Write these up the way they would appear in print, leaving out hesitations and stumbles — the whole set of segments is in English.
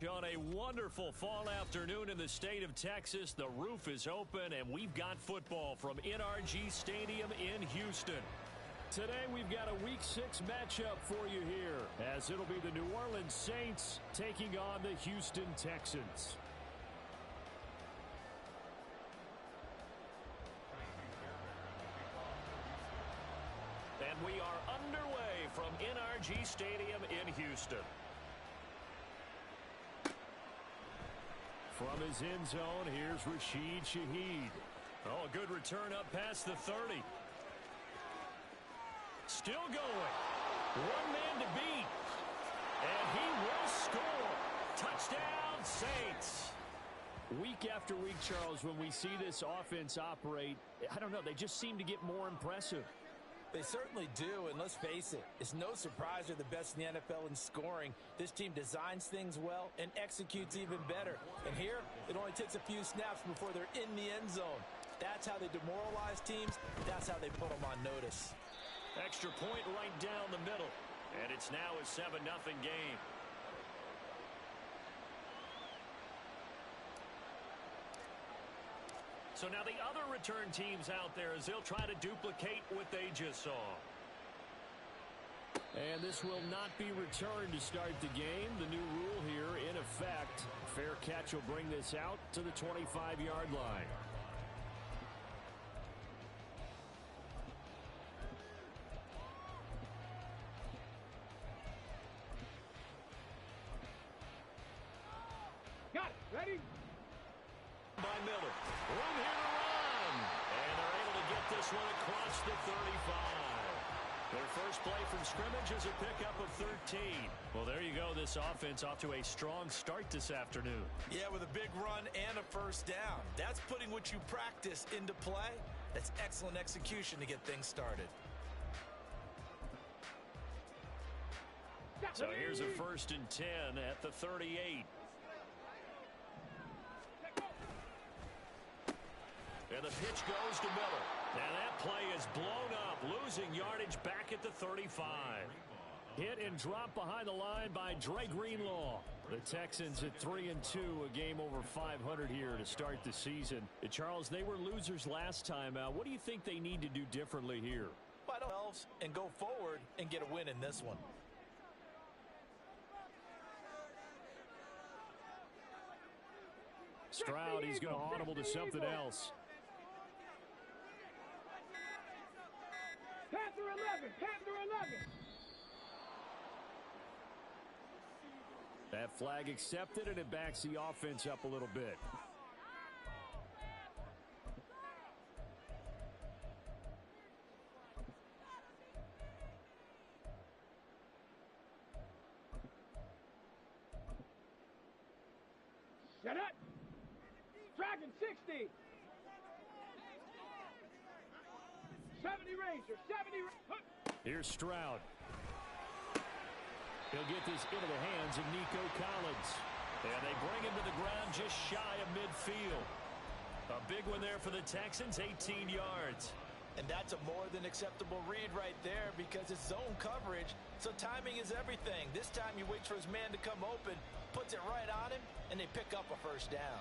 On a wonderful fall afternoon in the state of Texas, the roof is open, and we've got football from NRG Stadium in Houston. Today, we've got a Week 6 matchup for you here, as it'll be the New Orleans Saints taking on the Houston Texans. And we are underway from NRG Stadium in Houston. From his end zone, here's Rashid Shaheed. Oh, a good return up past the 30. Still going. One man to beat. And he will score. Touchdown, Saints. Week after week, Charles, when we see this offense operate, I don't know, they just seem to get more impressive. They certainly do, and let's face it, it's no surprise they're the best in the NFL in scoring. This team designs things well and executes even better. And here, it only takes a few snaps before they're in the end zone. That's how they demoralize teams. That's how they put them on notice. Extra point right down the middle. And it's now a 7-0 game. So now the other return teams out there as they'll try to duplicate what they just saw. And this will not be returned to start the game. The new rule here in effect. Fair catch will bring this out to the 25-yard line. Got it. Ready? By Miller. Room here to run. And they're able to get this one across the 35. Their first play from scrimmage is a pickup of 13. Well, there you go. This offense off to a strong start this afternoon. Yeah, with a big run and a first down. That's putting what you practice into play. That's excellent execution to get things started. So here's a 1st and 10 at the 38. And the pitch goes to Miller. And that play is blown up, losing yardage back at the 35. Hit and drop behind the line by Dre Greenlaw. The Texans at 3-2, a game over 500 here to start the season. Charles, they were losers last time out. What do you think they need to do differently here? Fight themselves and go forward and get a win in this one. Stroud, he's going to audible to something else. Panther 11, Panther 11. That flag accepted, and it backs the offense up a little bit. Shut up. Dragon 60. 70 Ranger, 70. Here's Stroud. He'll get this into the hands of Nico Collins. And they bring him to the ground just shy of midfield. A big one there for the Texans, 18 yards. And that's a more than acceptable read right there because it's zone coverage, so timing is everything. This time he waits for his man to come open, puts it right on him, and they pick up a first down.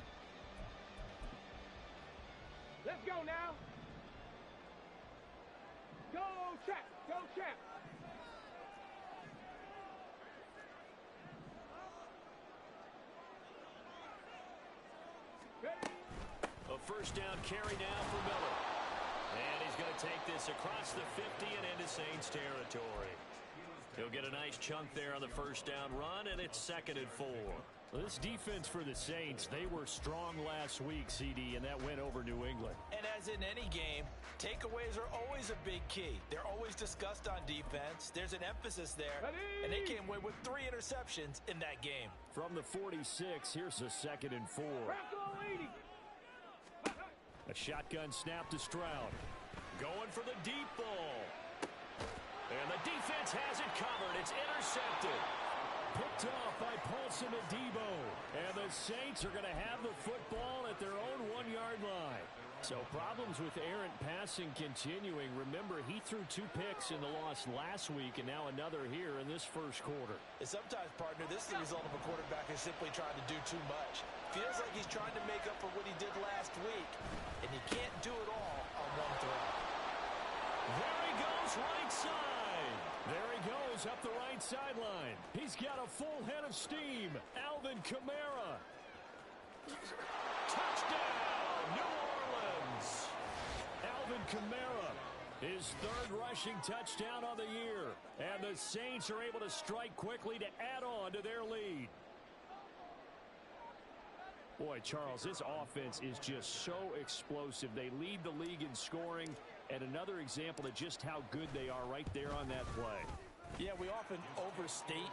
Let's go now. Go, Trap. Go, Trap. A first down carry down for Miller. And he's going to take this across the 50 and into Saints territory. He'll get a nice chunk there on the first down run, and it's 2nd and 4. Well, this defense for the Saints, they were strong last week, CD, and that went over New England. And as in any game, takeaways are always a big key. They're always discussed on defense. There's an emphasis there, and they came away with 3 interceptions in that game. From the 46, here's a 2nd and 4. A shotgun snap to Stroud. Going for the deep ball. And the defense has it covered. It's intercepted. Picked off by Paulson Adebo. And the Saints are going to have the football at their own 1-yard line. So problems with errant passing continuing. Remember, he threw 2 picks in the loss last week and now another here in this first quarter. And sometimes, partner, this is the result of a quarterback who's simply trying to do too much. Feels like he's trying to make up for what he did last week, and he can't do it all on one throw. There he goes, right side. There he goes up the right sideline. He's got a full head of steam. Alvin Kamara. Touchdown, New Orleans. Alvin Kamara, his 3rd rushing touchdown on the year. And the Saints are able to strike quickly to add on to their lead. Boy, Charles, this offense is just so explosive. They lead the league in scoring, and another example of just how good they are right there on that play. Yeah, we often overstate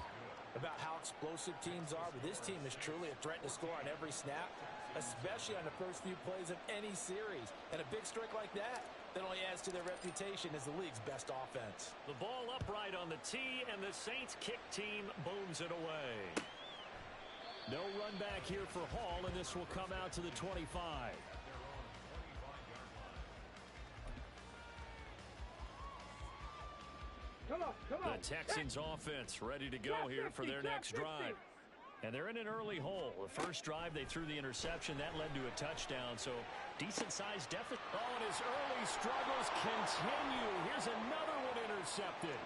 about how explosive teams are, but this team is truly a threat to score on every snap, especially on the first few plays of any series. And a big strike like that only adds to their reputation as the league's best offense. The ball upright on the tee, and the Saints kick team booms it away. No run back here for Hall, and this will come out to the 25. Come on. The Texans offense ready to go here for their next drive. And they're in an early hole. The first drive, they threw the interception. That led to a touchdown, so decent-sized deficit. Oh, and his early struggles continue. Here's another one intercepted.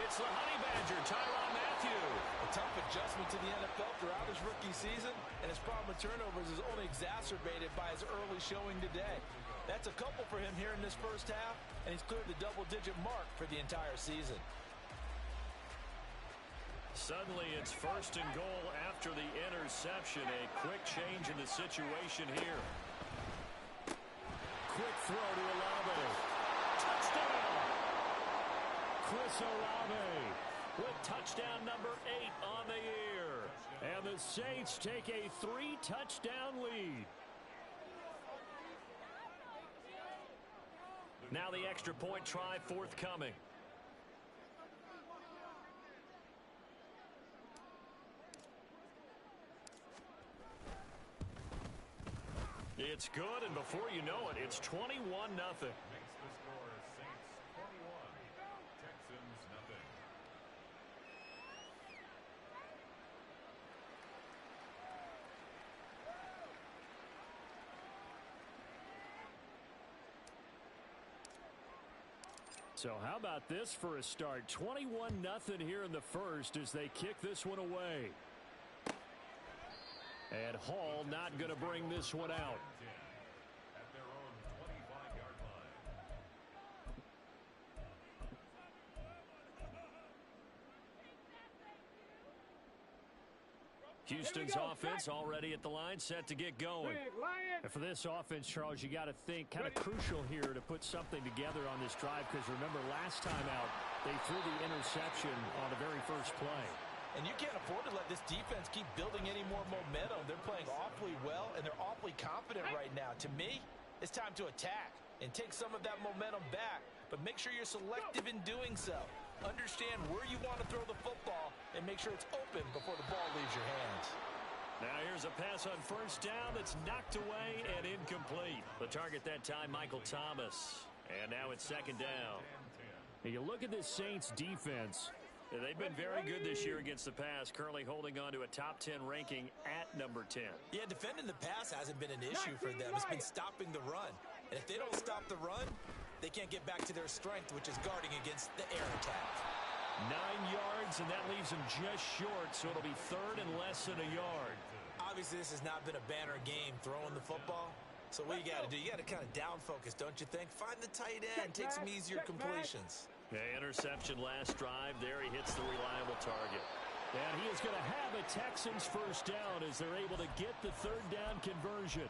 It's the Honey Badger, Tyrann Mathieu. A tough adjustment to the NFL throughout his rookie season, and his problem with turnovers is only exacerbated by his early showing today. That's a couple for him here in this first half, and he's cleared the double-digit mark for the entire season. Suddenly, it's 1st and goal after the interception. A quick change in the situation here. Quick throw to Olave. Touchdown! Chris Olave with touchdown number 8 on the year. And the Saints take a 3-touchdown lead. Now the extra point try forthcoming. It's good, and before you know it, it's 21-0. Makes the score Saints 21, Texans nothing. So how about this for a start? 21-0 here in the first as they kick this one away. And Hall not going to bring this one out. At their own 25-yard line. Houston's offense already at the line, set to get going. And for this offense, Charles, you got to think kind of crucial here to put something together on this drive, because remember, last time out, they threw the interception on the very first play. And you can't afford to let this defense keep building any more momentum. They're playing awfully well, and they're awfully confident right now. To me, it's time to attack and take some of that momentum back, but make sure you're selective in doing so. Understand where you want to throw the football and make sure it's open before the ball leaves your hands. Now here's a pass on 1st down that's knocked away and incomplete. The target that time, Michael Thomas. And now it's 2nd down. Now you look at this Saints defense. They've been very good this year against the pass, currently holding on to a top 10 ranking at number 10. Yeah, defending the pass hasn't been an issue for them. It's been stopping the run. And if they don't stop the run, they can't get back to their strength, which is guarding against the air attack. 9 yards, and that leaves them just short, so it'll be 3rd and less than a yard. Obviously, this has not been a banner game throwing the football. So what you got to do, you got to kind of down focus, don't you think? Find the tight end, take some easier completions. Okay, interception last drive. There he hits the reliable target. And he is going to have a Texans 1st down as they're able to get the 3rd down conversion.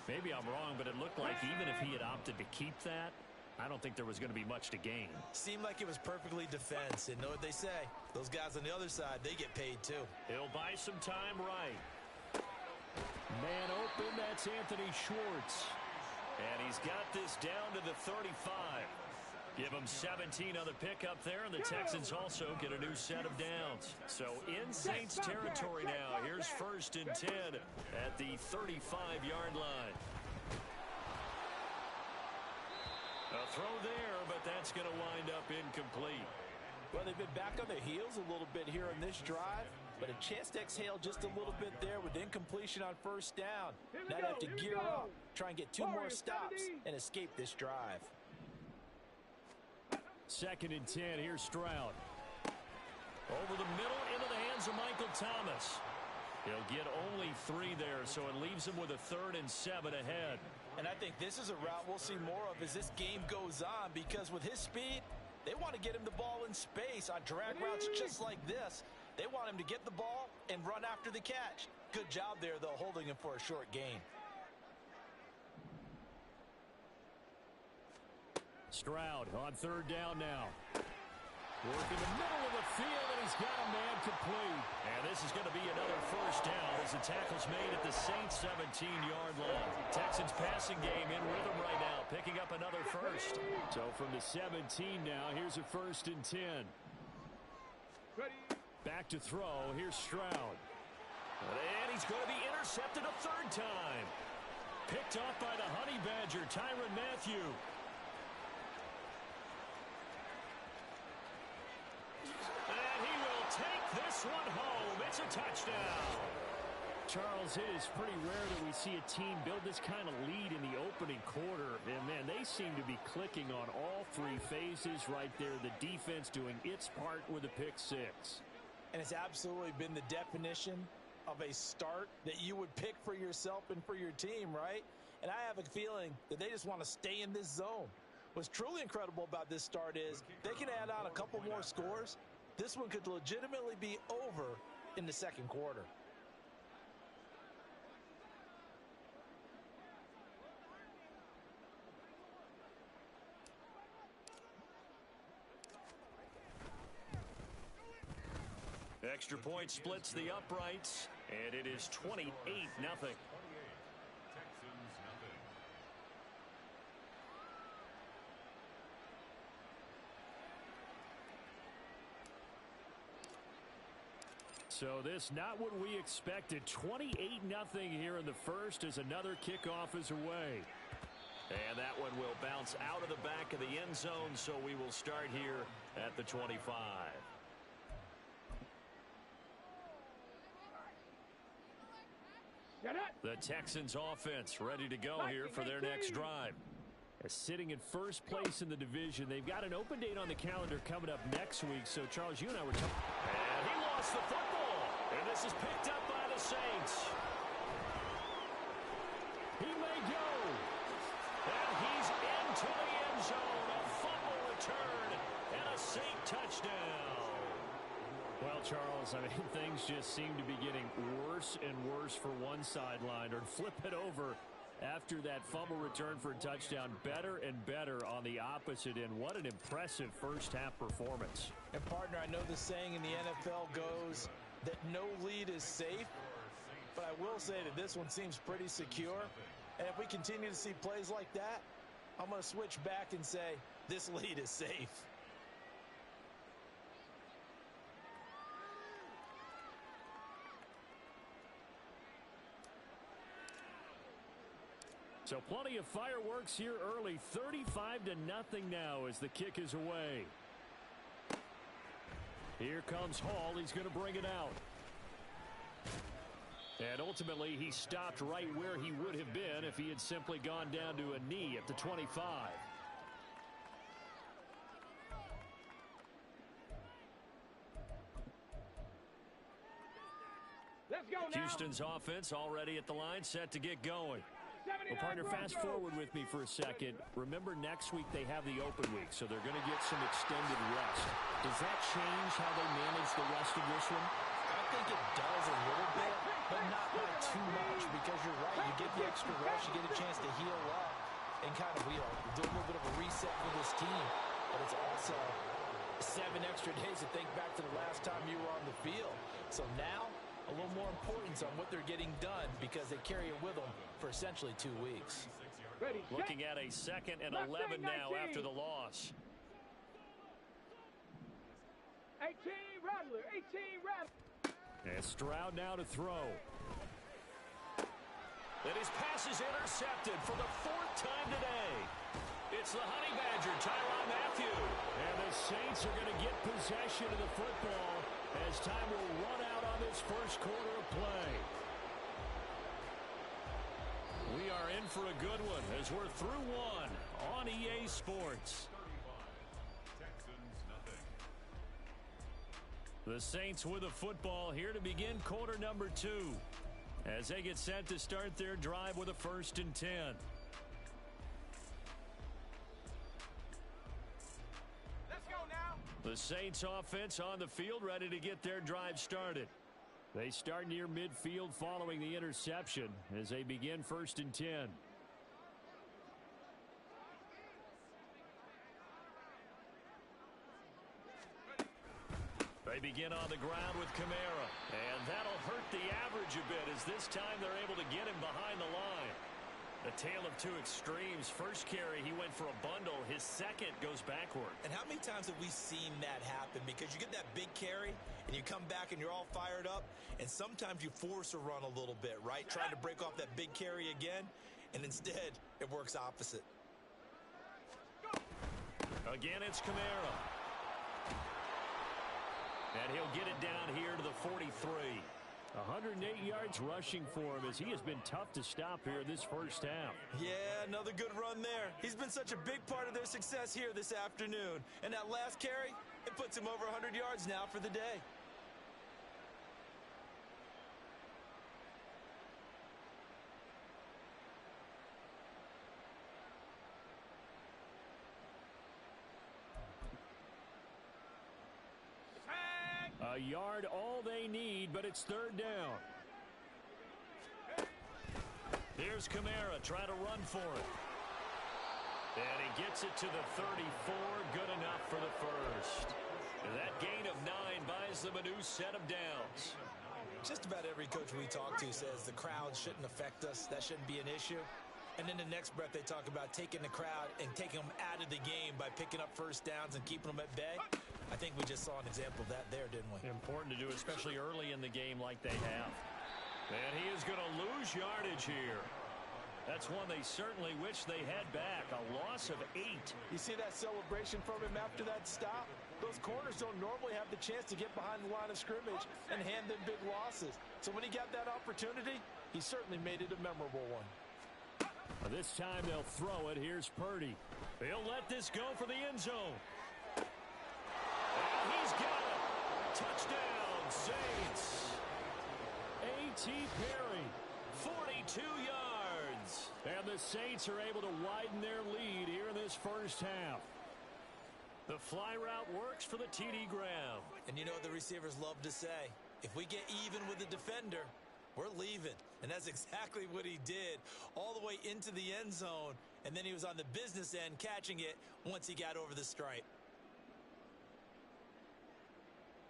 Maybe I'm wrong, but it looked like even if he had opted to keep that, I don't think there was going to be much to gain. Seemed like it was perfectly defense. And know what they say? Those guys on the other side, they get paid too. He'll buy some time right. Man open, that's Anthony Schwartz. And he's got this down to the 35. Give him 17 on the pickup there, and the Texans also get a new set of downs. So in Saints territory now, here's 1st and 10 at the 35-yard line. Throw there, but that's going to wind up incomplete. Well, they've been back on their heels a little bit here on this drive, but a chance to exhale just a little bit there with incompletion on first down. Now they have to gear up, try and get 2 more stops, and escape this drive. 2nd and 10. Here's Stroud. Over the middle into the hands of Michael Thomas. He'll get only 3 there, so it leaves him with a 3rd and 7 ahead. And I think this is a route we'll see more of as this game goes on, because with his speed, they want to get him the ball in space on drag routes just like this. They want him to get the ball and run after the catch. Good job there, though, holding him for a short gain. Stroud on 3rd down now. Working the middle of the field, and he's got a man complete. And this is going to be another first down as the tackle's made at the Saints' 17-yard line. Texans passing game in rhythm right now, picking up another first. So from the 17 now, here's a 1st and 10. Back to throw. Here's Stroud. And he's going to be intercepted a 3rd time. Picked off by the Honey Badger, Tyrann Mathieu. Take this one home. It's a touchdown. Charles, it is pretty rare that we see a team build this kind of lead in the opening quarter. And, man, they seem to be clicking on all 3 phases right there. The defense doing its part with a pick 6. And it's absolutely been the definition of a start that you would pick for yourself and for your team, right? And I have a feeling that they just want to stay in this zone. What's truly incredible about this start is they can add on a couple more scores. This one could legitimately be over in the 2nd quarter. Extra point splits the uprights, and it is 28-0. Texans, nothing. So this not what we expected. 28-0 here in the first as another kickoff is away. And that one will bounce out of the back of the end zone, so we will start here at the 25. The Texans offense ready to go here for their next drive. Sitting in first place in the division. They've got an open date on the calendar coming up next week. So, Charles, you and I were talking. And he lost the football. And this is picked up by the Saints. He may go. And he's into the end zone. A fumble return and a Saint touchdown. Well, Charles, I mean, things just seem to be getting worse and worse for one sideline. Or flip it over after that fumble return for a touchdown. Better and better on the opposite end. What an impressive first-half performance. And, partner, I know the saying in the NFL goes that no lead is safe. But I will say that this one seems pretty secure. And if we continue to see plays like that, I'm going to switch back and say this lead is safe. So plenty of fireworks here early. 35-0 now as the kick is away. Here comes Hall. He's going to bring it out. And ultimately, he stopped right where he would have been if he had simply gone down to a knee at the 25. Let's go now. Houston's offense already at the line, set to get going. Well, partner, fast forward with me for a second. Remember, next week they have the open week, so they're going to get some extended rest. Does that change how they manage the rest of this one? I think it does a little bit, but not by too much, because you're right. You get the extra rest, you get a chance to heal up and kind of do a little bit of a reset for this team. But it's also 7 extra days to think back to the last time you were on the field. So now, a little more importance on what they're getting done because they carry it with them for essentially 2 weeks. Ready, Looking at a 2nd and 11 now after the loss. 18 Rattler, 18 Rattler. And Stroud now to throw. And his pass is intercepted for the 4th time today. It's It's the Honey Badger, Tyrann Mathieu. And the Saints are going to get possession of the football as time will run out on this first quarter of play. We are in for a good one as we're through one on EA Sports. 35. Texans nothing. The Saints with the football here to begin quarter number 2 as they get set to start their drive with a 1st and 10. Let's go now. The Saints offense on the field ready to get their drive started. They start near midfield following the interception as they begin 1st and 10. They begin on the ground with Kamara, and that'll hurt the average a bit as this time they're able to get him behind the line. A tale of two extremes. First carry, he went for a bundle. His second goes backward. And how many times have we seen that happen? Because you get that big carry, and you come back and you're all fired up, and sometimes you force a run a little bit, right? Trying to break off that big carry again, and instead it works opposite. Again, it's Kamara. And he'll get it down here to the 43. 108 yards rushing for him as he has been tough to stop here this first half. Yeah, another good run there. He's been such a big part of their success here this afternoon. And that last carry, it puts him over 100 yards now for the day. A yard all they need, but it's 3rd down. Here's Kamara trying to run for it. And he gets it to the 34. Good enough for the first. And that gain of 9 buys them a new set of downs. Just about every coach we talk to says the crowd shouldn't affect us. That shouldn't be an issue. And in the next breath, they talk about taking the crowd and taking them out of the game by picking up first downs and keeping them at bay. I think we just saw an example of that there, didn't we? Important to do, especially early in the game like they have. And he is going to lose yardage here. That's one they certainly wish they had back. A loss of 8. You see that celebration from him after that stop? Those corners don't normally have the chance to get behind the line of scrimmage and hand them big losses. So when he got that opportunity, he certainly made it a memorable one. This time they'll throw it. Here's Purdy. He'll let this go for the end zone. And he's got it. Touchdown, Saints. A.T. Perry, 42 yards. And the Saints are able to widen their lead here in this first half. The fly route works for the TD Graham. And you know what the receivers love to say? If we get even with the defender, we're leaving. And that's exactly what he did, all the way into the end zone. And then he was on the business end catching it once he got over the stripe.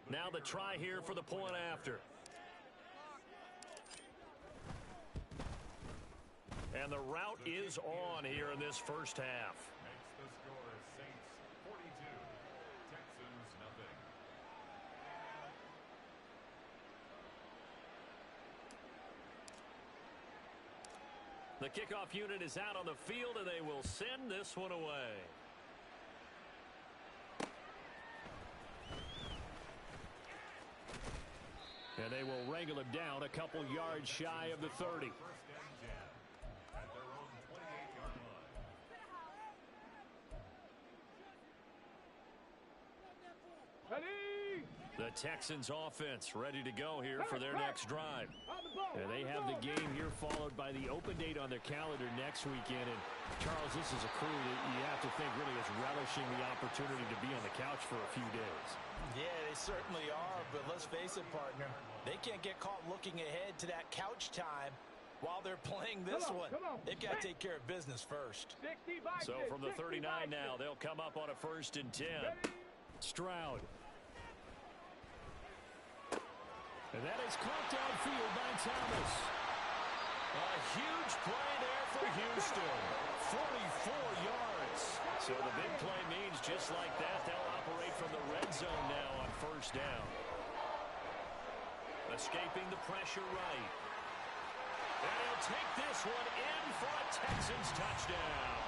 Now the try here for the point after. And the route is on here in this first half. Makes the score Saints 42. Texans nothing. The kickoff unit is out on the field, and they will send this one away. And they will wrangle him down a couple yards shy of the 30. First and 10 at their own 28-yard line. Ready. The Texans offense ready to go here for their next drive. On the ball. And they have the game here followed by the open date on their calendar next weekend. And Charles, this is a crew that you have to think really is relishing the opportunity to be on the couch for a few days. Yeah, they certainly are, but let's face it, partner. They can't get caught looking ahead to that couch time while they're playing this one. Come on. They've got to take care of business first. 60 by So 6, from the 60 39 by now, 6. they'll come up on a 1st and 10. Stroud. And that is caught downfield by Thomas. A huge play there for Houston. 44 yards. So the big play means just like that, they'll operate from the red zone now on 1st down. Escaping the pressure right. And he'll take this one in for a Texans touchdown.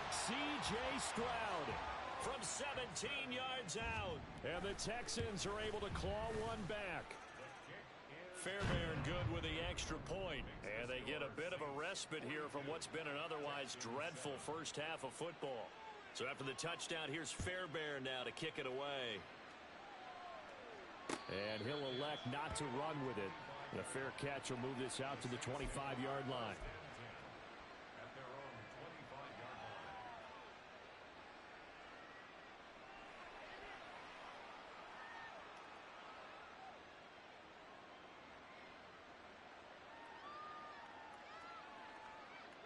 See C.J. Stroud from 17 yards out. And the Texans are able to claw one back. Fairbairn good with the extra point. And they get a bit of a respite here from what's been an otherwise dreadful first half of football. So after the touchdown, here's Fairbairn now to kick it away. And he'll elect not to run with it. The fair catch will move this out to the 25-yard line. At their own 25-yard line.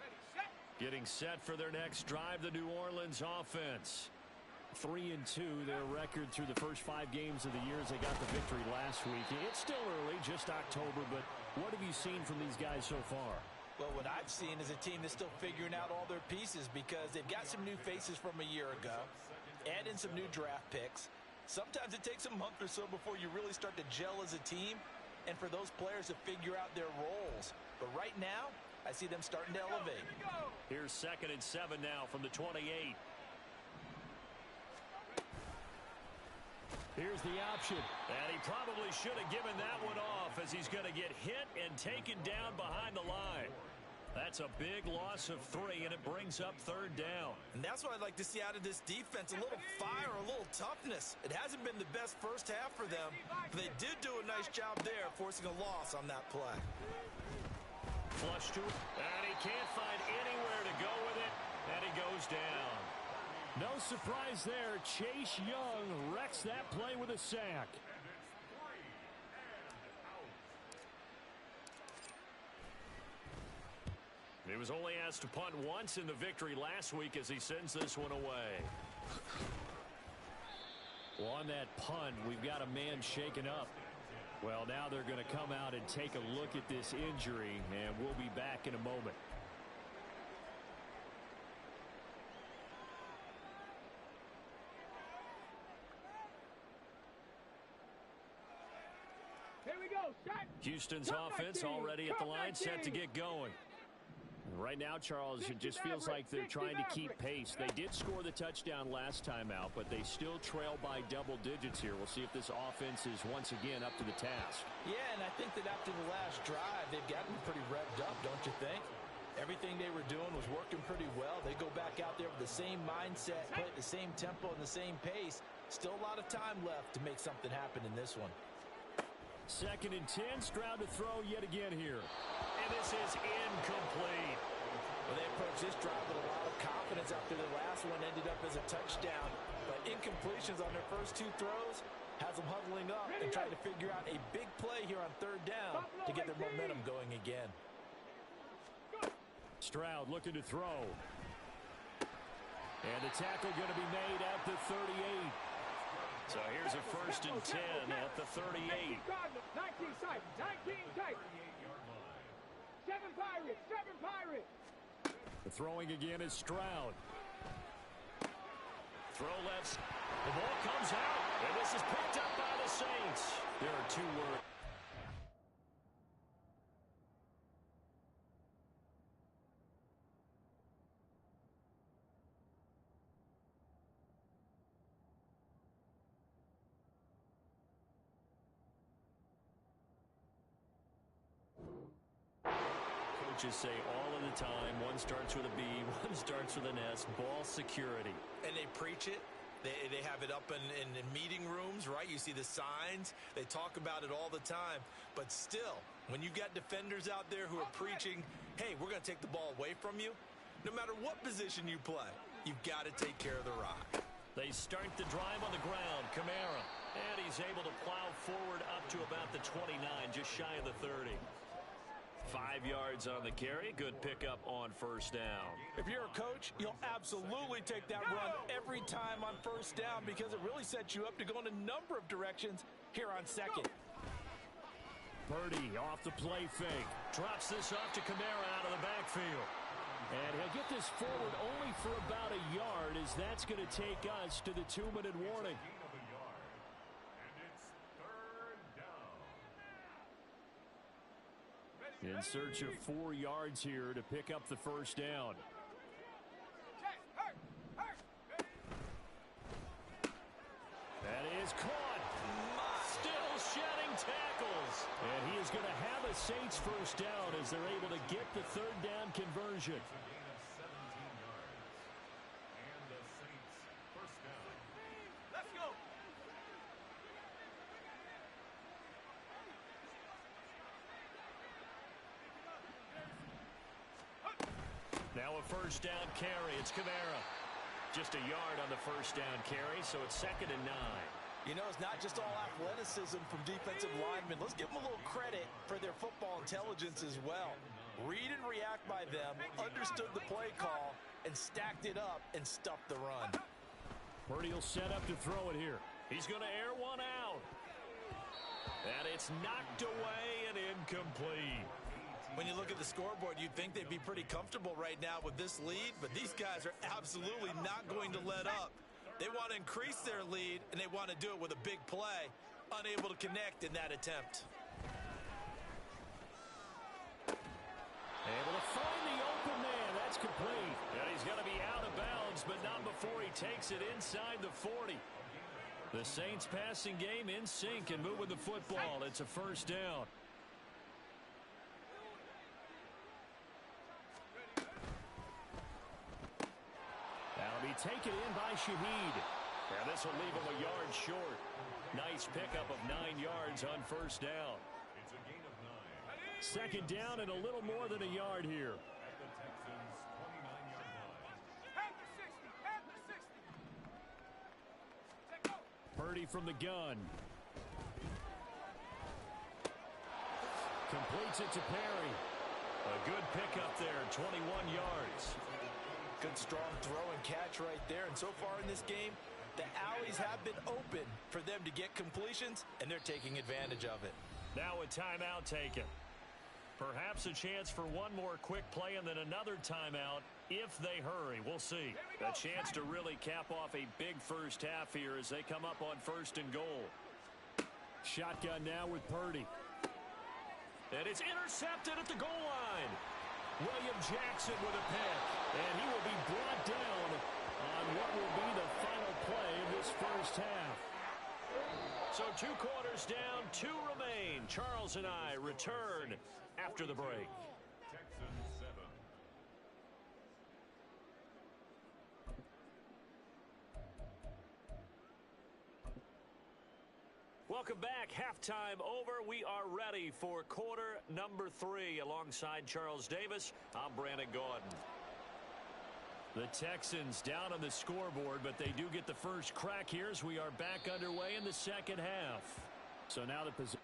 Ready, set. Getting set for their next drive, the New Orleans offense. 3-2, their record through the first 5 games of the year as they got the victory last week. It's still early, just October, but what have you seen from these guys so far? Well, what I've seen is a team that's still figuring out all their pieces because they've got some new faces from a year ago, add in some new draft picks. Sometimes it takes a month or so before you really start to gel as a team and for those players to figure out their roles. But right now, I see them starting to elevate. Here's 2nd and 7 now from the 28. Here's the option. And he probably should have given that one off as he's going to get hit and taken down behind the line. That's a big loss of 3, and it brings up 3rd down. And that's what I'd like to see out of this defense, a little fire, a little toughness. It hasn't been the best first half for them, but they did do a nice job there, forcing a loss on that play. Flush to it, and he can't find anywhere to go with it, and he goes down. No surprise there. Chase Young wrecks that play with a sack. He was only asked to punt once in the victory last week as he sends this one away. Well, on that punt, we've got a man shaken up. Well, now they're going to come out and take a look at this injury, and we'll be back in a moment. Here we go. Set. Houston's offense already at the line, set to get going. Right now, Charles, it just feels like they're trying to keep pace. They did score the touchdown last time out, but they still trail by double digits here. We'll see if this offense is once again up to the task. Yeah, and I think that after the last drive, they've gotten pretty revved up, don't you think? Everything they were doing was working pretty well. They go back out there with the same mindset, play at the same tempo and the same pace. Still a lot of time left to make something happen in this one. 2nd and 10, Stroud to throw yet again here. And this is incomplete. Well, they approached this drive with a lot of confidence after the last one ended up as a touchdown. But incompletions on their first 2 throws has them huddling up and trying to figure out a big play here on 3rd down to get their momentum going again. Stroud looking to throw. And the tackle going to be made at the 38. So here's a 1st and 10 at the 38. 19 sight, 19 tight. 7 Pirates, 7 Pirates. The throwing again is Stroud. Throw left. The ball comes out, and this is picked up by the Saints. There are 2 words. Coaches say all of the time, one starts with a B, one starts with an S, ball security. And they preach it. They have it up in meeting rooms, right? You see the signs. They talk about it all the time. But still, when you got defenders out there who are preaching, hey, we're going to take the ball away from you, no matter what position you play, you've got to take care of the rock. They start the drive on the ground. Kamara. And he's able to plow forward up to about the 29, just shy of the 30. 5 yards on the carry. Good pickup on 1st down. If you're a coach, you'll absolutely take that run every time on 1st down because it really sets you up to go in a number of directions here on 2nd. Purdy off the play fake. Drops this off to Kamara out of the backfield. And he'll get this forward only for about a yard as that's going to take us to the 2-minute warning. In search of 4 yards here to pick up the 1st down. Check, hurt. is going to have a Saints first down as they're able to get the third down conversion. It's a gain of 17 yards. And the Saints first down. Let's go. Now a first down carry. It's Kamara. Just a yard on the first down carry, so it's 2nd and 9. You know, it's not just all athleticism from defensive linemen. Let's give them a little credit for their football intelligence as well. Read and react by them, understood the play call, and stacked it up and stuffed the run. Purdy will set up to throw it here. He's going to air one out. And it's knocked away and incomplete. When you look at the scoreboard, you'd think they'd be pretty comfortable right now with this lead, but these guys are absolutely not going to let up. They want to increase their lead, and they want to do it with a big play. Unable to connect in that attempt. Able to find the open man. That's complete. And he's going to be out of bounds, but not before he takes it inside the 40. The Saints passing game in sync and moving the football. It's a first down. That'll be taken in by Shaheed. And this will leave him a yard short. Nice pickup of 9 yards on first down. It's a gain of 9. Second down and a little more than a yard here. At the Texans' 29-yard line. At the 60. At the 60. Take go. Purdy from the gun. Completes it to Perry. A good pickup there, 21 yards. Good strong throw and catch right there. And so far in this game, the alleys have been open for them to get completions, and they're taking advantage of it. Now a timeout taken. Perhaps a chance for one more quick play and then another timeout if they hurry. We'll see. A chance to really cap off a big first half here as they come up on 1st and goal. Shotgun now with Purdy. And it's intercepted at the goal line. William Jackson with a pick. And he will be brought down on what will be the final play of this first half. So 2 quarters down, 2 remain. Charles and I return after the break. Texans 7. Welcome back. Halftime over. We are ready for quarter number 3. Alongside Charles Davis, I'm Brandon Gaudin. The Texans down on the scoreboard, but they do get the first crack here as we are back underway in the second half. So now the position.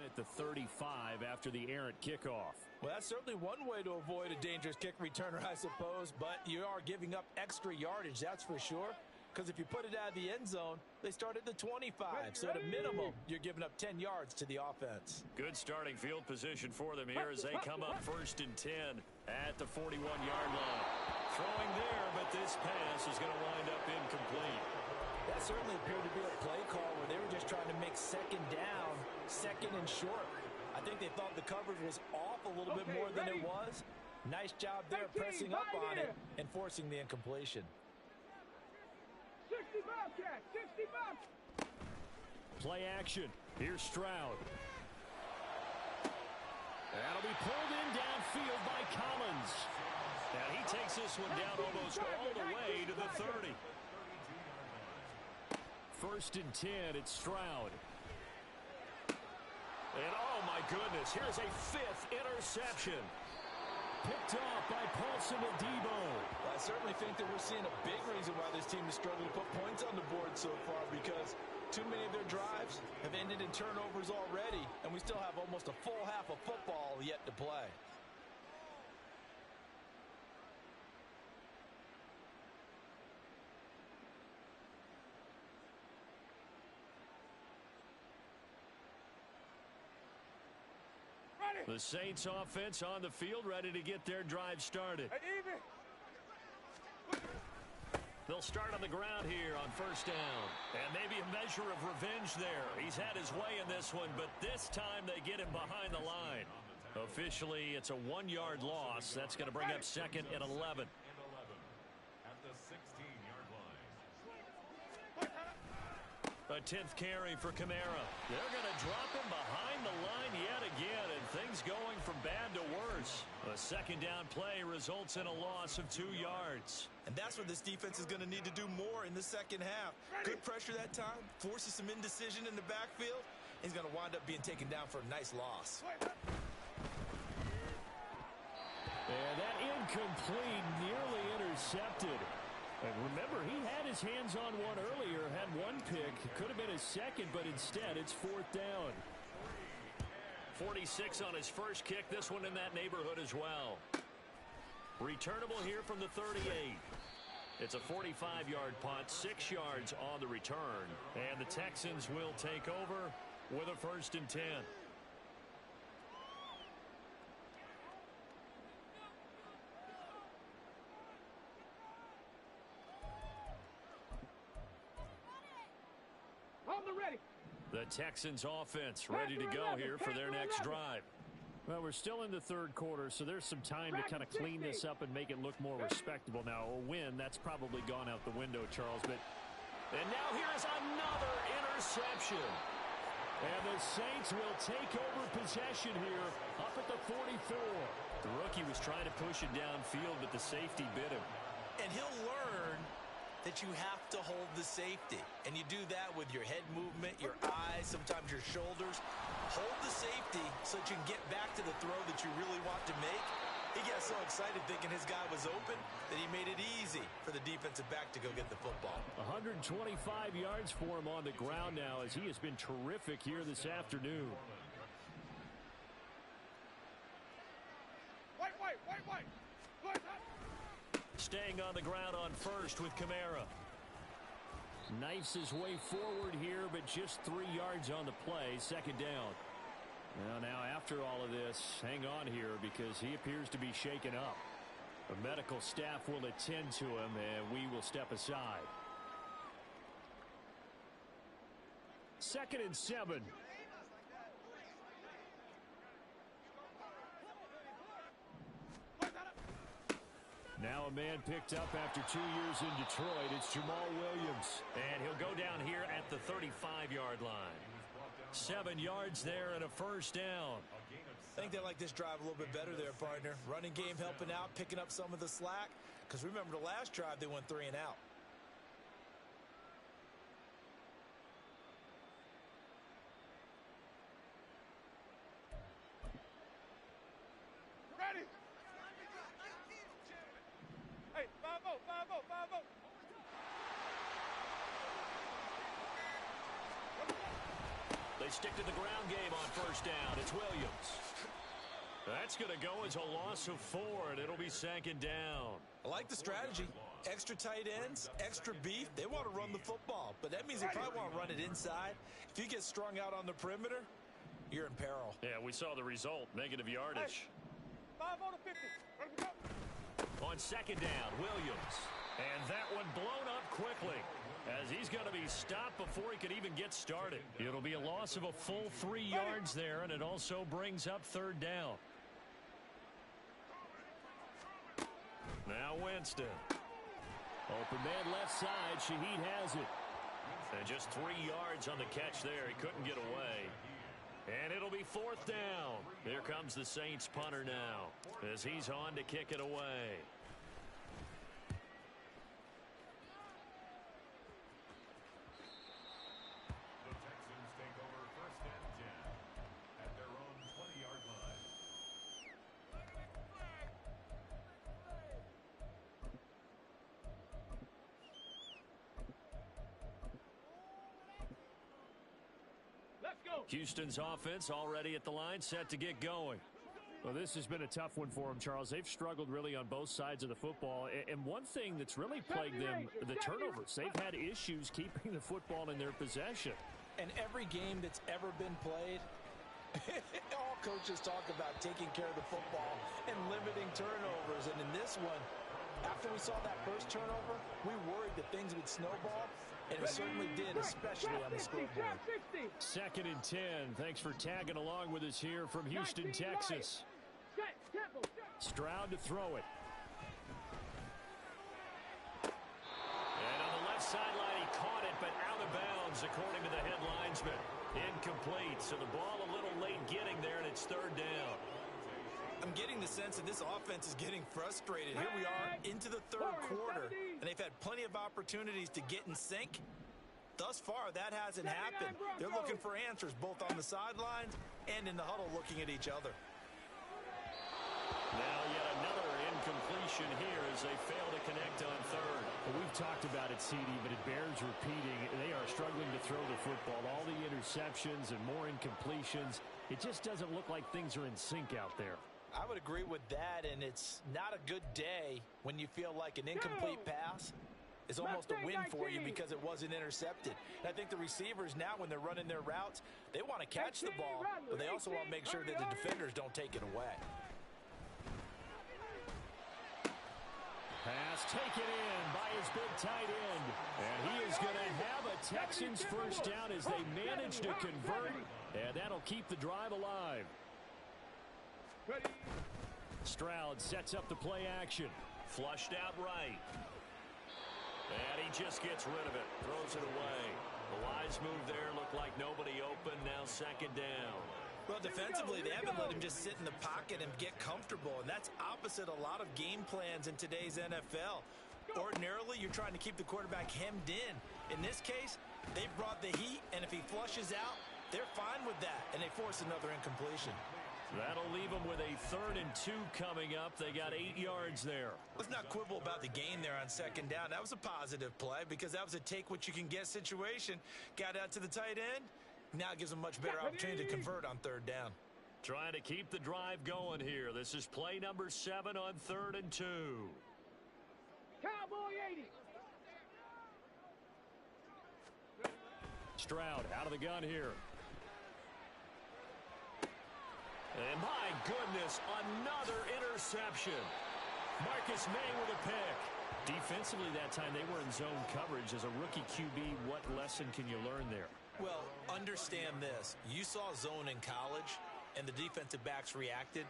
At the 35 after the errant kickoff. Well, that's certainly one way to avoid a dangerous kick returner, I suppose, but you are giving up extra yardage, that's for sure, because if you put it out of the end zone, they start at the 25, so at a minimum, you're giving up 10 yards to the offense. Good starting field position for them here as they come up 1st and 10 at the 41-yard line. Throwing there, but this pass is going to wind up incomplete. That certainly appeared to be a play call where they were just trying to make second down, 2nd and short. I think they thought the coverage was off a little bit more than it was. Nice job there pressing up on it and forcing the incompletion. 60 Bobcats. 60 Bobcats. Play action. Here's Stroud. That'll be pulled in downfield by Collins. Now he takes this one down almost all the way to the 30. 1st and 10, it's Stroud. And oh my goodness, here's a 5th interception. Picked off by Paulson Adebo. I certainly think that we're seeing a big reason why this team has struggled to put points on the board so far, because too many of their drives have ended in turnovers already, and we still have almost a full half of football yet to play. The Saints offense on the field, ready to get their drive started. They'll start on the ground here on first down. And maybe a measure of revenge there. He's had his way in this one, but this time they get him behind the line. Officially, it's a 1-yard loss. That's going to bring up second and 11. At the 16-yard line. A 10th carry for Kamara. They're going to drop him behind the line yet again, and things going from bad to worse. A second down play results in a loss of 2 yards. And that's what this defense is going to need to do more in the second half. Good pressure that time, forces some indecision in the backfield. He's going to wind up being taken down for a nice loss. And that incomplete, nearly intercepted. And remember, he had his hands on one earlier, had one pick. It could have been his second, but instead it's fourth down. 46 on his first kick, this one in that neighborhood as well. Returnable here from the 38. It's a 45-yard punt, 6 yards on the return. And the Texans will take over with a 1st and 10. The Texans offense ready to go here for their next drive. Well, we're still in the third quarter, so there's some time to kind of clean this up and make it look more respectable. Now, a win, that's probably gone out the window, Charles. And now here's another interception. And the Saints will take over possession here up at the 44. The rookie was trying to push it downfield, but the safety bit him. And he'll learn that you have to hold the safety. And you do that with your head movement, your eyes, sometimes your shoulders. Hold the safety so that you can get back to the throw that you really want to make. He got so excited thinking his guy was open that he made it easy for the defensive back to go get the football. 125 yards for him on the ground now as he has been terrific here this afternoon. White. Staying on the ground on first with Kamara. Knifes his way forward here, but just 3 yards on the play. Second down. Now after all of this, hang on here because he appears to be shaken up. The medical staff will attend to him, and we will step aside. 2nd and 7. Now a man picked up after 2 years in Detroit. It's Jamal Williams. And he'll go down here at the 35-yard line. 7 yards there and a first down. I think they like this drive a little bit better there, partner. Running game helping out, picking up some of the slack. Because remember the last drive, they went 3 and out. Ready. Hey, 5-0. They stick to the ground game on first down. It's Williams. That's going to go as a loss of 4, and it'll be 2nd down. I like the strategy. Extra tight ends, extra beef. They want to run the football, but that means they probably want to run it inside. If you get strung out on the perimeter, you're in peril. Yeah, we saw the result. Negative yardage. 5-0 to 50. On 2nd down, Williams. And that one blown up quickly as he's going to be stopped before he could even get started. It'll be a loss of a full 3 yards there, and it also brings up 3rd down. Now Winston. Open man left side. Shaheed has it. And just 3 yards on the catch there. He couldn't get away. And it'll be 4th down. Here comes the Saints punter now as he's on to kick it away. The Texans take over 1st and 10 at their own 20-yard line. Let's go. Houston's offense already at the line, set to get going. Well, this has been a tough one for them, Charles. They've struggled really on both sides of the football. And one thing that's really plagued them, the turnovers. They've had issues keeping the football in their possession. And every game that's ever been played, All coaches talk about taking care of the football and limiting turnovers. And in this one, after we saw that first turnover, we worried that things would snowball, and it certainly did, especially on the scoreboard. 2nd and 10. Thanks for tagging along with us here from Houston, Texas. Stroud to throw it. And on the left sideline, he caught it, but out of bounds, according to the head linesman. Incomplete, so the ball a little late getting there, and it's 3rd down. I'm getting the sense that this offense is getting frustrated. Here we are into the 3rd quarter, and they've had plenty of opportunities to get in sync. Thus far, that hasn't happened. They're looking for answers both on the sidelines and in the huddle looking at each other. Now yet another incompletion here as they fail to connect on 3rd. Well, we've talked about it, CD, but it bears repeating. They are struggling to throw the football. All the interceptions and more incompletions. It just doesn't look like things are in sync out there. I would agree with that, and it's not a good day when you feel like an incomplete pass is almost a win for you because it wasn't intercepted. And I think the receivers now, when they're running their routes, they want to catch the ball, but they also want to make sure that the defenders don't take it away. Pass taken in by his big tight end. And he is going to have a Texans first down as they manage to convert. And that'll keep the drive alive. Stroud sets up the play action. Flushed out right. And he just gets rid of it. Throws it away. The wise move there. Looked like nobody open. Now 2nd down. Well, defensively, they haven't let him just sit in the pocket and get comfortable, and that's opposite a lot of game plans in today's NFL. Ordinarily, you're trying to keep the quarterback hemmed in. In this case, they've brought the heat, and if he flushes out, they're fine with that, and they force another incompletion. That'll leave them with a 3rd and 2 coming up. They got 8 yards there. Let's not quibble about the gain there on 2nd down. That was a positive play because that was a take-what-you-can-get situation. Got out to the tight end. Now it gives them much better opportunity to convert on 3rd down. Trying to keep the drive going here. This is play number 7 on 3rd and 2. Cowboy 80. Stroud out of the gun here. And my goodness, another interception. Marcus May with a pick. Defensively that time they were in zone coverage. As a rookie QB, what lesson can you learn there? Well, understand this. You saw zone in college, and the defensive backs reacted,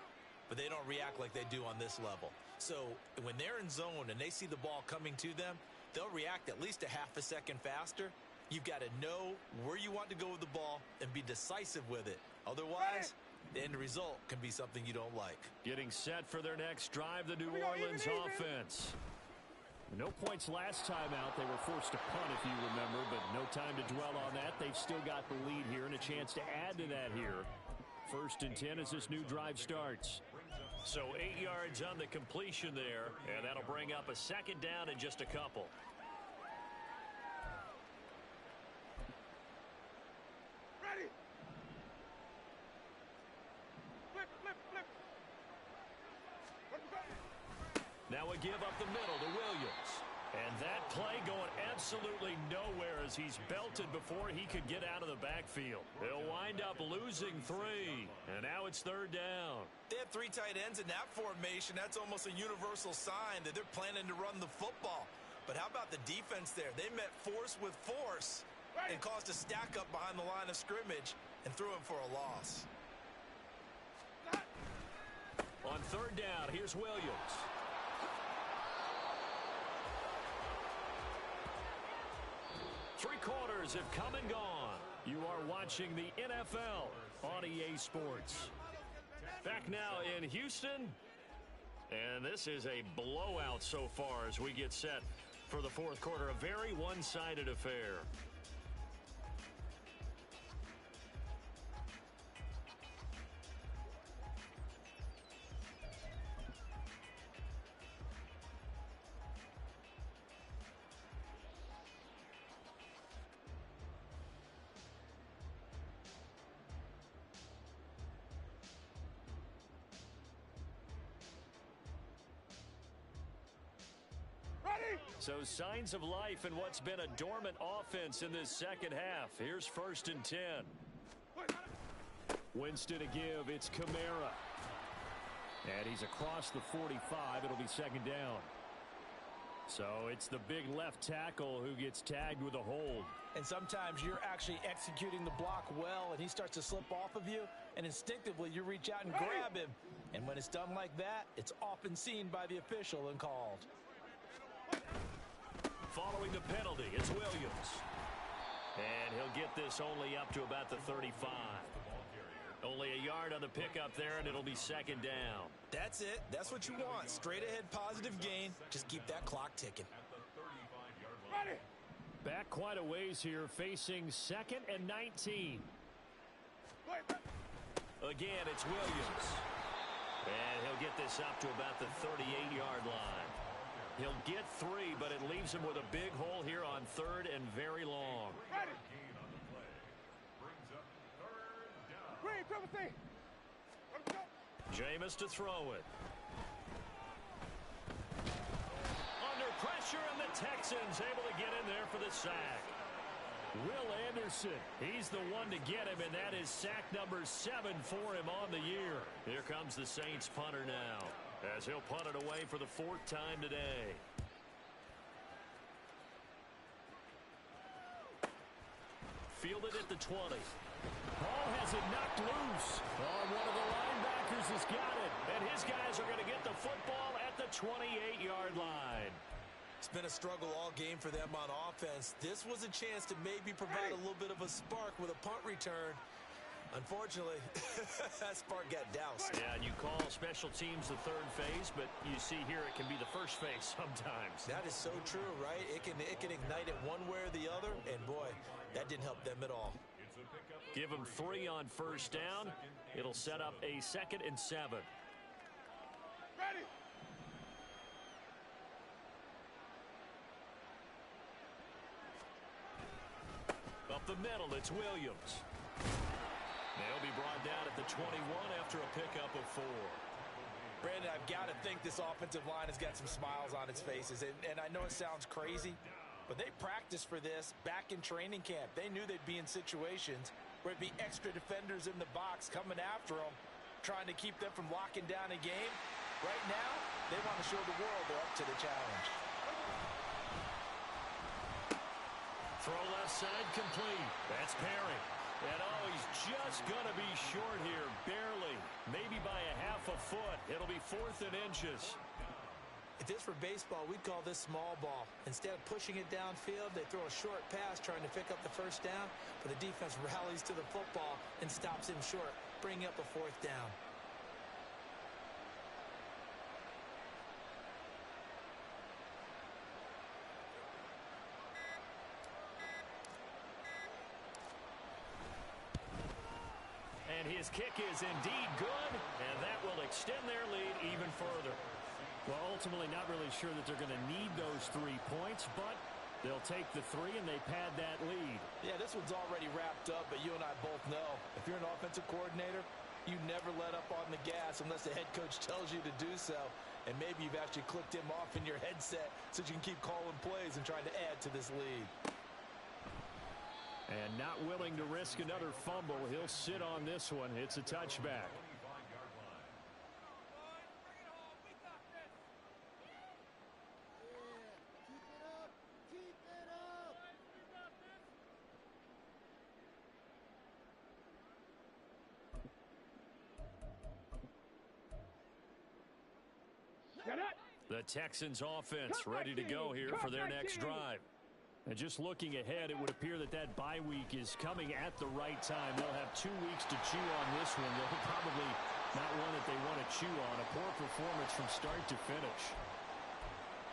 but they don't react like they do on this level. So when they're in zone and they see the ball coming to them, they'll react at least a half a second faster. You've got to know where you want to go with the ball and be decisive with it. Otherwise, the end result can be something you don't like. Getting set for their next drive, the New Orleans offense. No points last time out. They were forced to punt, if you remember, but no time to dwell on that. They've still got the lead here and a chance to add to that here. 1st and 10 as this new drive starts. So 8 yards on the completion there, and that'll bring up a 2nd down in just a couple. Ready. Flip, flip, flip. Now a give up the middle to Williams. And that play going absolutely nowhere as he's belted before he could get out of the backfield. They'll wind up losing 3. And now it's 3rd down. They have 3 tight ends in that formation. That's almost a universal sign that they're planning to run the football. But how about the defense there? They met force with force and caused a stack up behind the line of scrimmage and threw him for a loss. On 3rd down, here's Williams. Three quarters have come and gone. You are watching the NFL on EA Sports. Back now in Houston. And this is a blowout so far as we get set for the 4th quarter. A very one-sided affair. So signs of life in what's been a dormant offense in this 2nd half. Here's 1st and 10. Winston to give. It's Kamara. And he's across the 45. It'll be second down. So it's the big left tackle who gets tagged with a hold. And sometimes you're actually executing the block well, and he starts to slip off of you, and instinctively you reach out and grab him. And when it's done like that, it's often seen by the official and called. Following the penalty, it's Williams. And he'll get this only up to about the 35. Only a yard on the pickup there, and it'll be second down. That's it. That's what you want. Straight ahead positive gain. Just keep that clock ticking. Ready. Back quite a ways here, facing 2nd and 19. Again, it's Williams. And he'll get this up to about the 38-yard line. He'll get 3, but it leaves him with a big hole here on 3rd and very long. Ready. Green, cover C. Let's go. Jameis to throw it. Under pressure, and the Texans able to get in there for the sack. Will Anderson, he's the one to get him, and that is sack number 7 for him on the year. Here comes the Saints punter now, as he'll punt it away for the 4th time today. Fielded at the 20. Ball has it knocked loose. Oh, one of the linebackers has got it. And his guys are going to get the football at the 28-yard line. It's been a struggle all game for them on offense. This was a chance to maybe provide a little bit of a spark with a punt return. Unfortunately, that spark got doused. Yeah, and you call special teams the 3rd phase, but you see here it can be the 1st phase sometimes. That is so true, right? It can ignite it one way or the other, and boy, that didn't help them at all. Give him 3 on 1st down. It'll set up a 2nd and 7. Ready. Up the middle, it's Williams. They'll be brought down at the 21 after a pickup of 4. Brandon, I've got to think this offensive line has got some smiles on its faces, and I know it sounds crazy, but they practiced for this back in training camp. They knew they'd be in situations where it'd be extra defenders in the box coming after them, trying to keep them from locking down a game. Right now, they want to show the world they're up to the challenge. Throw left side complete. That's Perry. And oh, he's just going to be short here, barely. Maybe by a half a foot. It'll be 4th and inches. If this were baseball, we'd call this small ball. Instead of pushing it downfield, they throw a short pass trying to pick up the 1st down, but the defense rallies to the football and stops him short, bringing up a 4th down. And his kick is indeed good, and that will extend their lead even further. Well, ultimately not really sure that they're going to need those 3 points, but they'll take the 3 and they pad that lead. Yeah, this one's already wrapped up, but you and I both know if you're an offensive coordinator, you never let up on the gas unless the head coach tells you to do so. And maybe you've actually clicked him off in your headset so you can keep calling plays and trying to add to this lead. And not willing to risk another fumble. He'll sit on this one. It's a touchback. The Texans offense ready to go here for their next drive. And just looking ahead, it would appear that that bye week is coming at the right time. They'll have 2 weeks to chew on this one. They'll probably not one that they want to chew on. A poor performance from start to finish.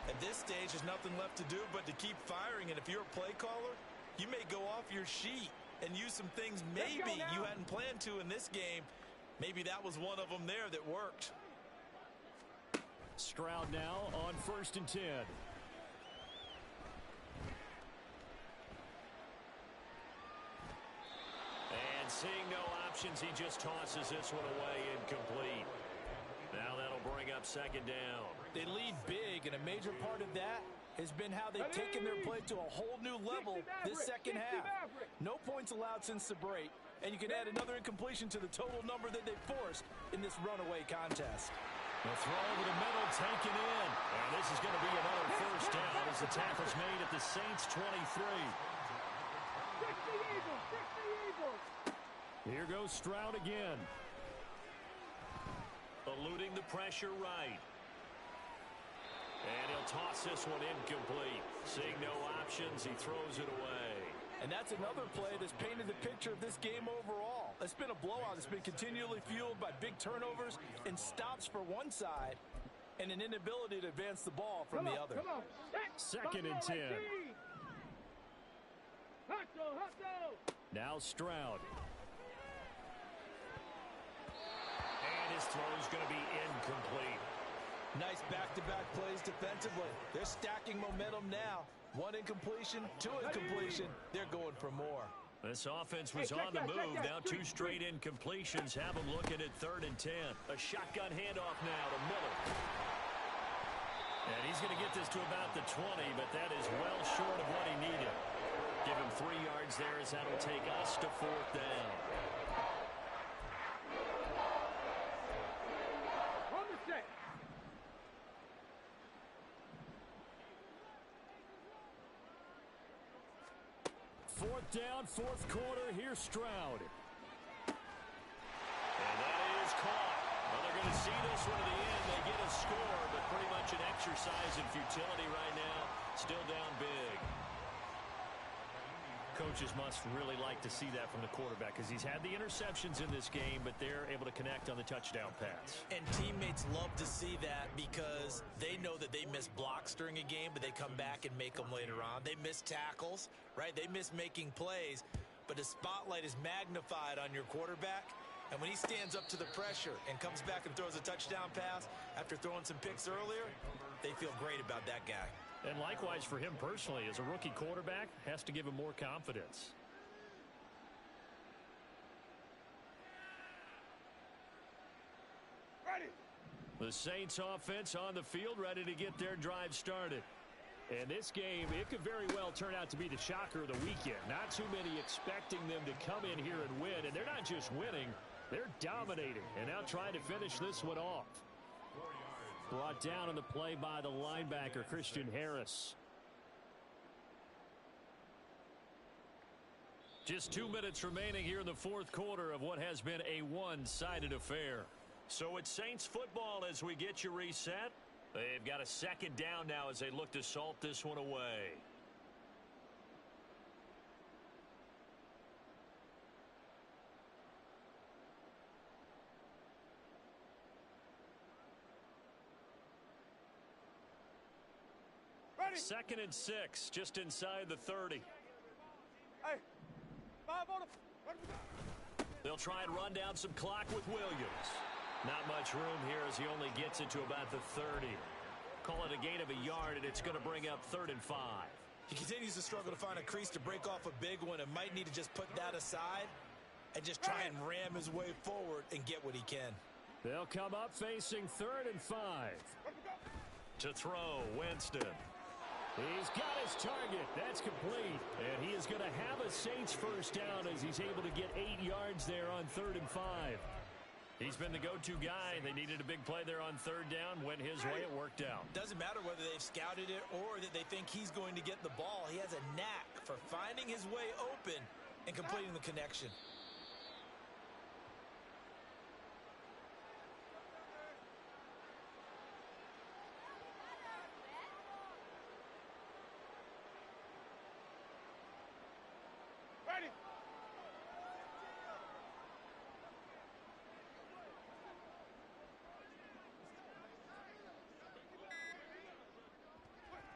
At this stage, there's nothing left to do but to keep firing. And if you're a play caller, you may go off your sheet and use some things maybe you hadn't planned to in this game. Maybe that was one of them there that worked. Stroud now on 1st and 10. And seeing no options, he just tosses this one away incomplete. Now that'll bring up 2nd down. They lead big, and a major part of that has been how they've taken their play to a whole new level this second half. No points allowed since the break, and you can add another incompletion to the total number that they forced in this runaway contest. The throw over the middle, taken in. And this is going to be another first down as the tackle's made at the Saints' 23. Here goes Stroud again. Eluding the pressure right. And he'll toss this one incomplete. Seeing no options, he throws it away. And that's another play that's painted the picture of this game overall. It's been a blowout. It's been continually fueled by big turnovers and stops for one side and an inability to advance the ball from the other. Second and 10. Now Stroud. And his throw's going to be incomplete. Nice back-to-back plays defensively. They're stacking momentum now. One incompletion, two incompletion. They're going for more. This offense was on the move. Now two straight incompletions have them looking at 3rd and 10. A shotgun handoff now to Miller. And he's going to get this to about the 20, but that is well short of what he needed. Give him 3 yards there as that'll take us to 4th down. Fourth down, 4th quarter. Here's Stroud. And that is caught. Well, they're going to see this one to the end. They get a score, but pretty much an exercise in futility right now. Still down big. Coaches must really like to see that from the quarterback because he's had the interceptions in this game, but they're able to connect on the touchdown pass. And teammates love to see that because they know that they miss blocks during a game, but they come back and make them later on. They miss tackles, right? They miss making plays, but the spotlight is magnified on your quarterback. And when he stands up to the pressure and comes back and throws a touchdown pass after throwing some picks earlier, they feel great about that guy. And likewise for him personally, as a rookie quarterback, has to give him more confidence. Ready. The Saints offense on the field, ready to get their drive started. And this game, it could very well turn out to be the shocker of the weekend. Not too many expecting them to come in here and win. And they're not just winning, they're dominating. And now trying to finish this one off. Brought down on the play by the linebacker, Christian Harris. Just 2 minutes remaining here in the 4th quarter of what has been a one-sided affair. So it's Saints football as we get you reset. They've got a 2nd down now as they look to salt this one away. Ready. 2nd and 6, just inside the 30. Hey, 5 on the. They'll try and run down some clock with Williams. Not much room here as he only gets it to about the 30. Call it a gain of a yard, and it's going to bring up 3rd and 5. He continues to struggle to find a crease to break off a big one and might need to just put that aside and just try and ram his way forward and get what he can. They'll come up facing 3rd and 5. To throw, Winston. He's got his target. That's complete. And he is going to have a Saints first down as he's able to get 8 yards there on 3rd and 5. He's been the go-to guy. They needed a big play there on 3rd down. Went his way. It worked out. Doesn't matter whether they've scouted it or that they think he's going to get the ball. He has a knack for finding his way open and completing the connection.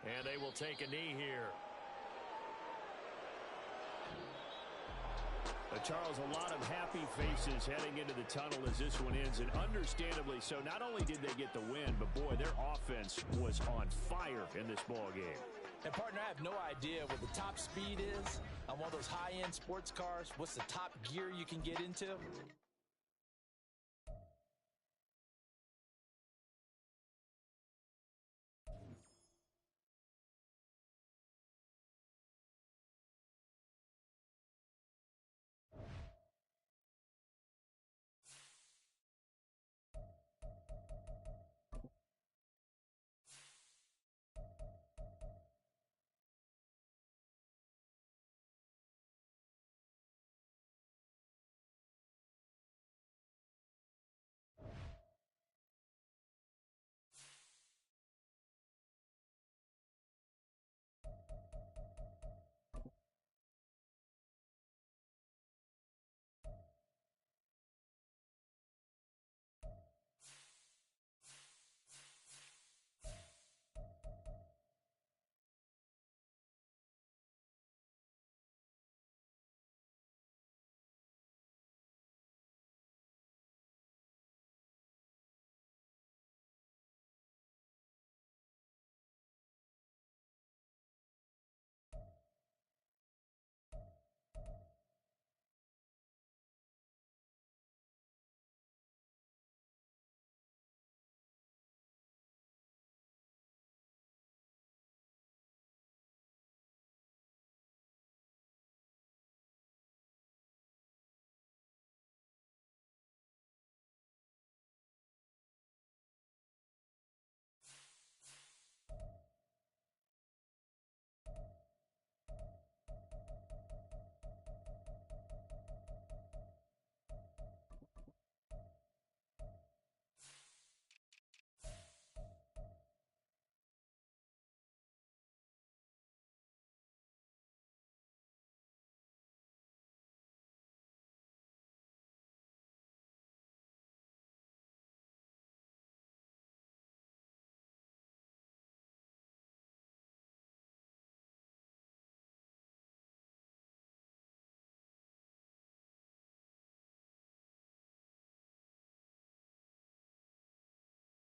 And they will take a knee here. Charles, a lot of happy faces heading into the tunnel as this one ends, and understandably so. Not only did they get the win, but boy, their offense was on fire in this ball game. And partner, I have no idea what the top speed is on one of those high-end sports cars. What's the top gear you can get into?